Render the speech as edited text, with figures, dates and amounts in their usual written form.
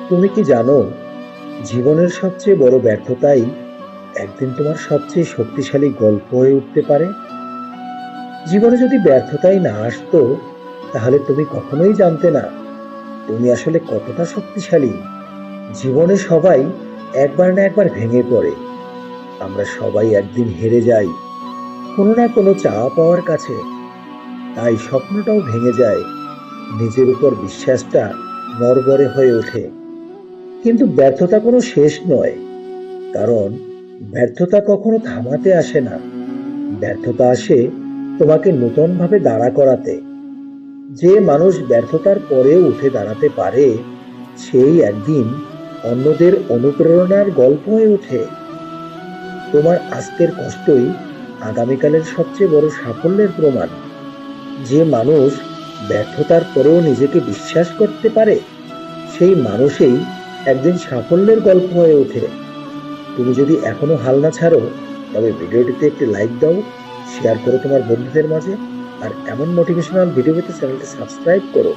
তুমি কি জানো, জীবনের সবচেয়ে বড় ব্যর্থতাই একদিন তোমার সবচেয়ে শক্তিশালী গল্প হয়ে উঠতে পারে। জীবনে যদি ব্যর্থতাই না আসতো, তাহলে তুমি কখনোই জানতে না তুমি আসলে কতটা শক্তিশালী। জীবনে সবাই একবার না একবার ভেঙে পড়ে। আমরা সবাই একদিন হেরে যাই কোনো না কোনো চাওয়া পাওয়ার কাছে। তাই স্বপ্নটাও ভেঙে যায়, নিজের উপর বিশ্বাসটা নড়বড়ে হয়ে ওঠে। কিন্তু ব্যর্থতা কোনো শেষ নয়, কারণ ব্যর্থতা কখনো থামাতে আসে না। ব্যর্থতা আসে তোমাকে নতুনভাবে দাঁড়া করাতে। যে মানুষ ব্যর্থতার পরেও উঠে দাঁড়াতে পারে, সেই একদিন অন্যদের অনুপ্রেরণার গল্প হয়ে ওঠে। তোমার আজকের কষ্টই আগামীকালের সবচেয়ে বড় সাফল্যের প্রমাণ। যে মানুষ ব্যর্থতার পরেও নিজেকে বিশ্বাস করতে পারে, সেই মানুষই একদিন সাফল্যের গল্প হয়ে ওঠে। তুমি যদি এখনো হাল না ছাড়ো, তবে ভিডিওটিতে একটি লাইক দাও, শেয়ার করো তোমার বন্ধুদের মাঝে, আর এমন মোটিভেশনাল ভিডিও পেতে চ্যানেলটি সাবস্ক্রাইব করো।